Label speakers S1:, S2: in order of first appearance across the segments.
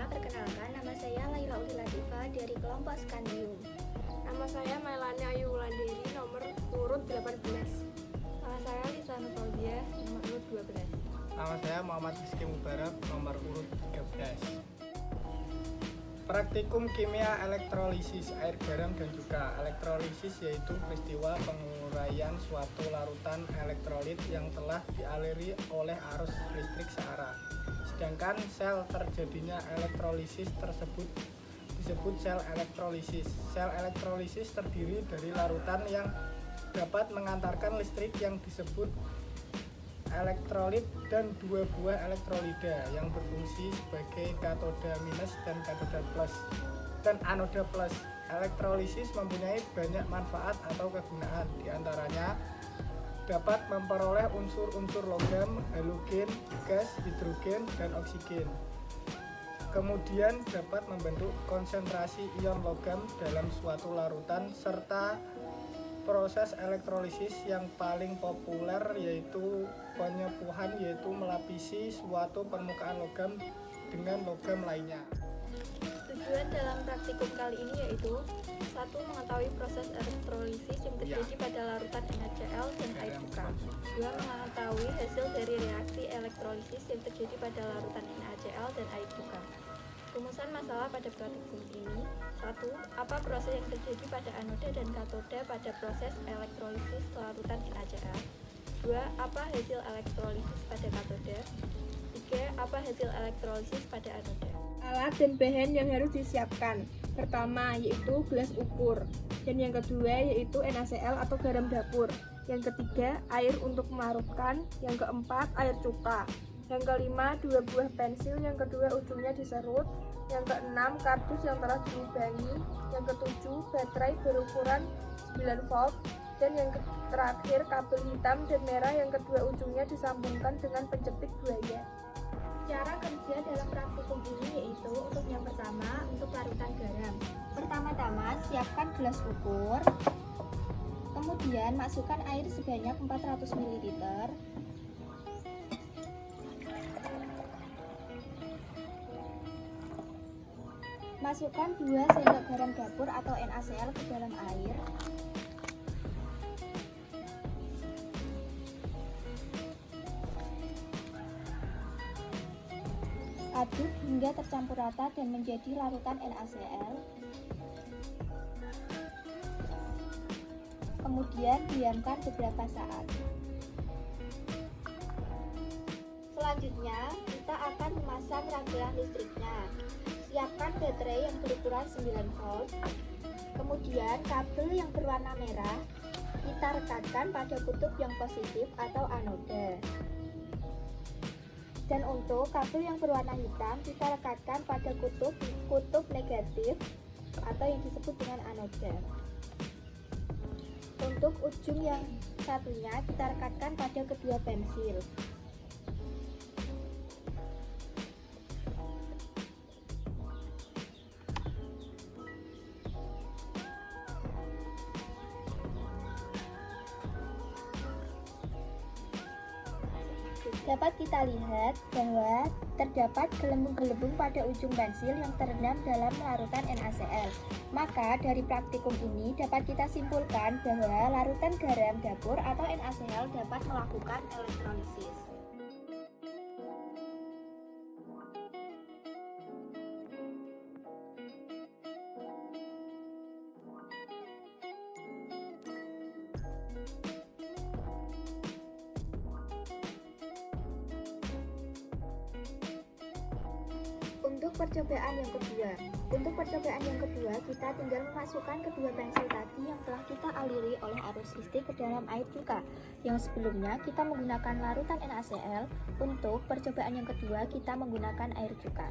S1: perkenalkan, nama saya Laila Uli Latifa dari kelompok Skandium.
S2: Nama saya Mailani Ayu Wulandari, nomor urut 18.
S3: Nama saya Lisa Nufaldia, nomor urut 12.
S4: Nama saya Muhammad Rizky Mubarak, nomor urut 13. Praktikum kimia elektrolisis air garam dan juga elektrolisis yaitu peristiwa penguraian suatu larutan elektrolit yang telah dialiri oleh arus listrik searah. Sedangkan sel terjadinya elektrolisis tersebut disebut sel elektrolisis. Sel elektrolisis terdiri dari larutan yang dapat mengantarkan listrik yang disebut elektrolit dan dua buah elektrolida yang berfungsi sebagai katoda minus dan katoda plus dan anoda plus. Elektrolisis mempunyai banyak manfaat atau kegunaan, diantaranya dapat memperoleh unsur-unsur logam, halogen, gas, hidrogen, dan oksigen. Kemudian dapat membentuk konsentrasi ion logam dalam suatu larutan, serta proses elektrolisis yang paling populer yaitu penyepuhan, yaitu melapisi suatu permukaan logam dengan logam lainnya.
S3: Tujuan dalam praktikum kali ini yaitu 1. Mengetahui proses elektrolisis yang terjadi pada larutan NaCl dan air cuka. 2. Mengetahui hasil dari reaksi elektrolisis yang terjadi pada larutan NaCl dan air cuka. Rumusan masalah pada praktikum ini: 1. Apa proses yang terjadi pada anoda dan katoda pada proses elektrolisis larutan NaCl? 2. Apa hasil elektrolisis pada katoda? 3. Apa hasil elektrolisis pada anoda?
S2: Alat dan bahan yang harus disiapkan. Pertama yaitu gelas ukur, dan yang kedua yaitu NaCl atau garam dapur. Yang ketiga air untuk melarutkan. Yang keempat air cuka. Yang kelima 2 buah pensil yang kedua ujungnya diserut. Yang keenam kardus yang telah dilubangi. Yang ketujuh baterai berukuran 9 volt. Dan yang terakhir kabel hitam dan merah yang kedua ujungnya disambungkan dengan penjepit buaya.
S1: Cara kerja dalam praktikum ini yaitu untuk yang pertama, untuk larutan garam. Pertama-tama siapkan gelas ukur, kemudian masukkan air sebanyak 400 ml. Masukkan 2 sendok garam dapur atau NaCl ke dalam air. Aduk hingga tercampur rata dan menjadi larutan NaCl. Kemudian diamkan beberapa saat. Selanjutnya, kita akan memasang rangkaian listriknya. Siapkan baterai yang berukuran 9 volt. Kemudian kabel yang berwarna merah kita rekatkan pada kutub yang positif atau anoda. Dan untuk kabel yang berwarna hitam kita rekatkan pada kutub negatif atau yang disebut dengan anoda. Untuk ujung yang satunya kita rekatkan pada kedua pensil. Dapat kita lihat bahwa terdapat gelembung-gelembung pada ujung pensil yang terendam dalam larutan NaCl. Maka dari praktikum ini dapat kita simpulkan bahwa larutan garam dapur atau NaCl dapat melakukan elektrolisis. Untuk percobaan yang kedua, kita tinggal memasukkan kedua pensil tadi yang telah kita aliri oleh arus listrik ke dalam air cuka. Yang sebelumnya kita menggunakan larutan NaCl, untuk percobaan yang kedua kita menggunakan air cuka.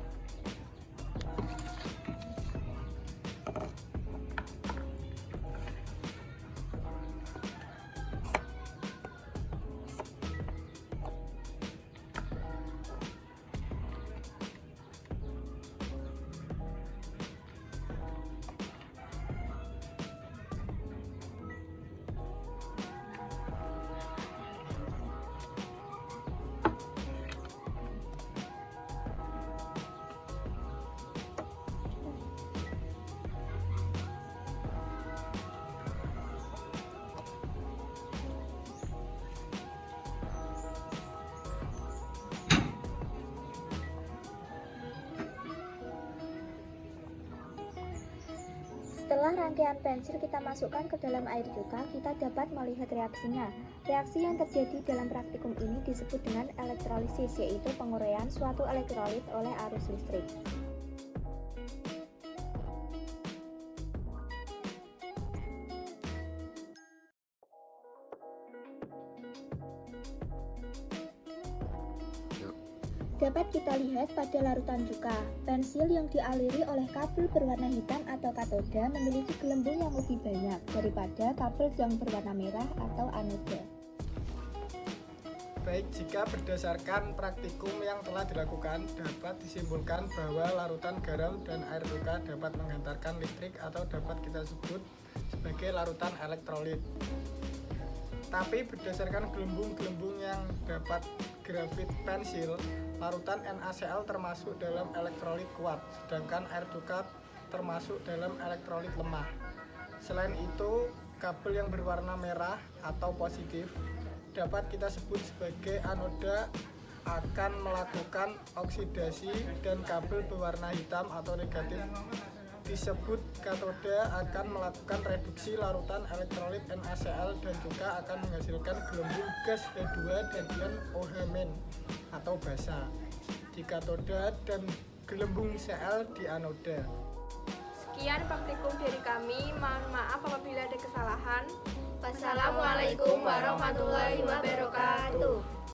S1: Setelah rangkaian pensil kita masukkan ke dalam air cuka, kita dapat melihat reaksinya. Reaksi yang terjadi dalam praktikum ini disebut dengan elektrolisis, yaitu penguraian suatu elektrolit oleh arus listrik. Dapat kita lihat pada larutan cuka, pensil yang dialiri oleh kabel berwarna hitam atau katoda memiliki gelembung yang lebih banyak daripada kabel yang berwarna merah atau anoda.
S4: Baik, jika berdasarkan praktikum yang telah dilakukan, dapat disimpulkan bahwa larutan garam dan air cuka dapat menghantarkan listrik atau dapat kita sebut sebagai larutan elektrolit. Tapi berdasarkan gelembung-gelembung yang dapat grafit pensil, larutan NaCl termasuk dalam elektrolit kuat, sedangkan air cuka termasuk dalam elektrolit lemah. Selain itu, kabel yang berwarna merah atau positif dapat kita sebut sebagai anoda akan melakukan oksidasi, dan kabel berwarna hitam atau negatif disebut katoda akan melakukan reduksi larutan elektrolit NaCl dan juga akan menghasilkan gelembung gas H2 dan ion OH- atau basa di katoda dan gelembung Cl di anoda.
S2: Sekian praktikum dari kami, mohon maaf apabila ada kesalahan.
S3: Wassalamualaikum warahmatullahi wabarakatuh.